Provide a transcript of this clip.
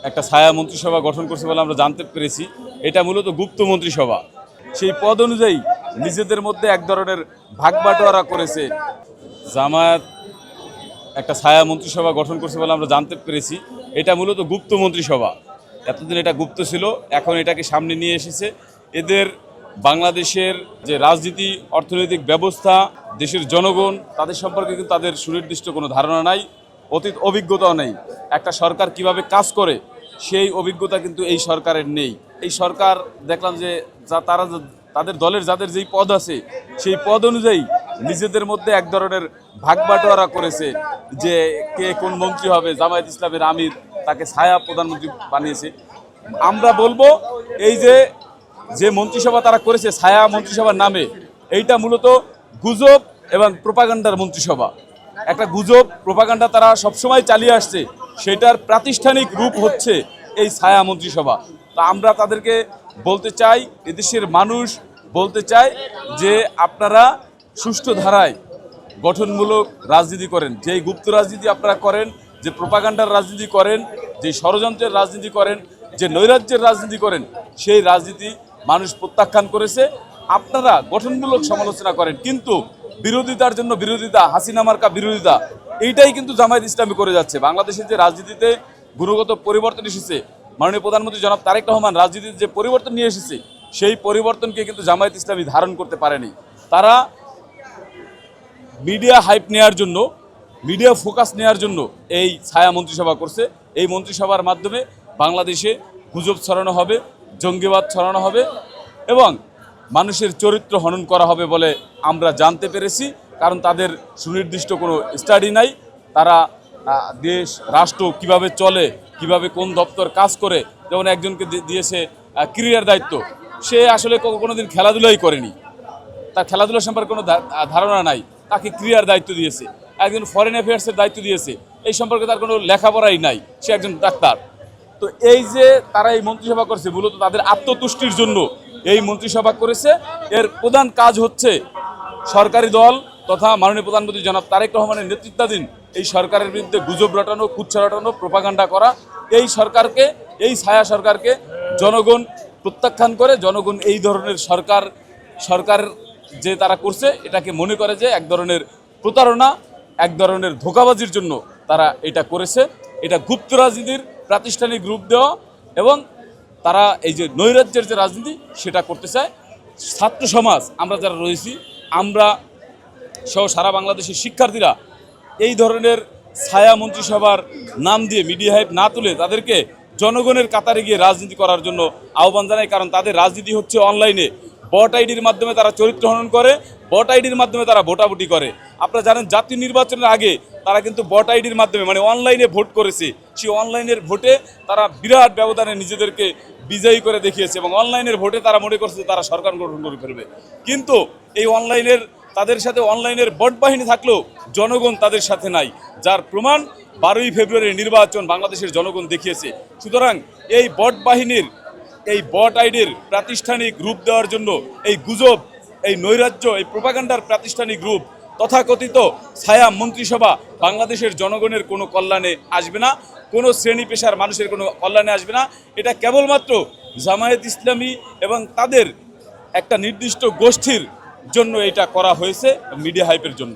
একটা ছায়া মন্ত্রিসভা গঠন করছে বলে আমরা জানতে পেরেছি। এটা মূলত গুপ্ত মন্ত্রিসভা। সেই পদ অনুযায়ী নিজেদের মধ্যে এক ধরনের ভাগবাটোয়ারা করেছে। জামায়াত একটা ছায়া মন্ত্রিসভা গঠন করছে বলে আমরা জানতে পেরেছি। এটা মূলত গুপ্ত মন্ত্রিসভা। এতদিন এটা গুপ্ত ছিল, এখন এটাকে সামনে নিয়ে এসেছে। এদের বাংলাদেশের যে রাজনীতি, অর্থনৈতিক ব্যবস্থা, দেশের জনগণ তাদের সম্পর্কে কিন্তু তাদের সুনির্দিষ্ট কোনো ধারণা নাই, অতীত অভিজ্ঞতাও নেই। একটা সরকার কিভাবে কাজ করে সেই অভিজ্ঞতা কিন্তু এই সরকারের নেই। এই সরকার দেখলাম যে তাদের দলের যাদের যেই পদ আছে সেই পদ অনুযায়ী নিজেদের মধ্যে এক ধরনের ভাগবাটোয়ারা করেছে যে কে কোন মন্ত্রী হবে। জামায়াত ইসলামের আমির তাকে ছায়া প্রধানমন্ত্রী বানিয়েছে। আমরা বলবো এই যে মন্ত্রিসভা তারা করেছে ছায়া মন্ত্রিসভার নামে, এইটা মূলত গুজব এবং প্রোপাগান্ডার মন্ত্রিসভা। একটা গুজব প্রোপাগান্ডা তারা সবসময় চালিয়ে আসছে, সেটার প্রাতিষ্ঠানিক রূপ হচ্ছে এই ছায়া মন্ত্রিসভা। তা আমরা তাদেরকে বলতে চাই, এদেশের মানুষ বলতে চায় যে আপনারা সুষ্ঠু ধারায় গঠনমূলক রাজনীতি করেন। যেই গুপ্ত রাজনীতি আপনারা করেন, যে প্রোপাগান্ডার রাজনীতি করেন, যে ষড়যন্ত্রের রাজনীতি করেন, যে নৈরাজ্যের রাজনীতি করেন, সেই রাজনীতি মানুষ প্রত্যাখ্যান করেছে। আপনারা গঠনমূলক সমালোচনা করেন, কিন্তু বিরোধিতার জন্য বিরোধিতা, হাসিনা মার্কা বিরোধিতা, এইটাই কিন্তু জামায়াত ইসলামী করে যাচ্ছে। বাংলাদেশের যে রাজনীতিতে গুণগত পরিবর্তন এসেছে, মাননীয় প্রধানমন্ত্রী জনাব তারেক রহমান রাজনীতিতে যে পরিবর্তন নিয়ে এসেছে, সেই পরিবর্তনকে কিন্তু জামায়াত ইসলামী ধারণ করতে পারেনি। তারা মিডিয়া হাইপ নেওয়ার জন্য, মিডিয়া ফোকাস নেওয়ার জন্য এই ছায়া মন্ত্রিসভা করছে। এই মন্ত্রিসভার মাধ্যমে বাংলাদেশে গুজব ছড়ানো হবে, জঙ্গিবাদ ছড়ানো হবে এবং মানুষের চরিত্র হনন করা হবে বলে আমরা জানতে পেরেছি। কারণ তাদের সুনির্দিষ্ট কোনো স্টাডি নাই। তারা দেশ রাষ্ট্র কিভাবে চলে, কিভাবে কোন দপ্তর কাজ করে, যেমন একজনকে দিয়েছে ক্রীড়ার দায়িত্ব, সে আসলে কোনোদিন খেলাধুলাই করেনি, তার খেলাধুলা সম্পর্কে কোনো ধারণা নাই, তাকে ক্রীড়ার দায়িত্ব দিয়েছে। একজন ফরেন অ্যাফেয়ার্সের দায়িত্ব দিয়েছে, এই সম্পর্কে তার কোনো লেখাপড়াই নাই, সে একজন ডাক্তার। তো এই যে তারা এই মন্ত্রিসভা করছে মূলত তাদের আত্মতুষ্টির জন্য এই মন্ত্রিসভা করেছে। এর প্রধান কাজ হচ্ছে সরকারি দল তথা মাননীয় প্রধানমন্ত্রী জনাব তারেক রহমানের নেতৃত্বাধীন এই সরকারের বিরুদ্ধে গুজব রটানো, কুচ্ছা রটানো, প্রোপাগান্ডা করা। এই সরকারকে, এই ছায়া সরকারকে জনগণ প্রত্যাখ্যান করে। জনগণ এই ধরনের সরকার যে তারা করছে এটাকে মনে করে যে এক ধরনের প্রতারণা, এক ধরনের ধোঁকাবাজির জন্য তারা এটা করেছে। এটা গুপ্ত রাজনীতির প্রাতিষ্ঠানিক রূপ দেওয়া এবং তারা এই যে নৈরাজ্যের যে রাজনীতি সেটা করতে চায়। ছাত্র সমাজ আমরা যারা রয়েছি, আমরা সহ সারা বাংলাদেশের শিক্ষার্থীরা এই ধরনের ছায়া মন্ত্রিসভার নাম দিয়ে মিডিয়া হাইপ না তুলে তাদেরকে জনগণের কাতারে গিয়ে রাজনীতি করার জন্য আহ্বান জানাই। কারণ তাদের রাজনীতি হচ্ছে অনলাইনে, বট আইডির মাধ্যমে তারা চরিত্র হনন করে, বট আইডির মাধ্যমে তারা ভোটাভুটি করে। আপনারা জানেন জাতীয় নির্বাচনের আগে তারা কিন্তু বট আইডির মাধ্যমে মানে অনলাইনে ভোট করেছে। সেই অনলাইনের ভোটে তারা বিরাট ব্যবধানে নিজেদেরকে বিজয়ী করে দেখিয়েছে এবং অনলাইনের ভোটে তারা মনে করছে তারা সরকার গঠন করে ফেলবে। কিন্তু এই তাদের সাথে অনলাইনের বট বাহিনী থাকলেও জনগণ তাদের সাথে নাই, যার প্রমাণ 12ই ফেব্রুয়ারির নির্বাচন বাংলাদেশের জনগণ দেখিয়েছে। সুতরাং এই বট বাহিনীর, এই বট আইডির প্রাতিষ্ঠানিক রূপ দেওয়ার জন্য এই গুজব, এই নৈরাজ্য, এই প্রোপাগান্ডার প্রাতিষ্ঠানিক রূপ তথাকথিত ছায়া মন্ত্রিসভা বাংলাদেশের জনগণের কোনো কল্যাণে আসবে না, কোনো শ্রেণী পেশার মানুষের কোনো কল্যাণে আসবে না। এটা কেবলমাত্র জামায়াত ইসলামী এবং তাদের একটা নির্দিষ্ট গোষ্ঠীর জন্য এটা করা হয়েছে, মিডিয়া হাইপের জন্য।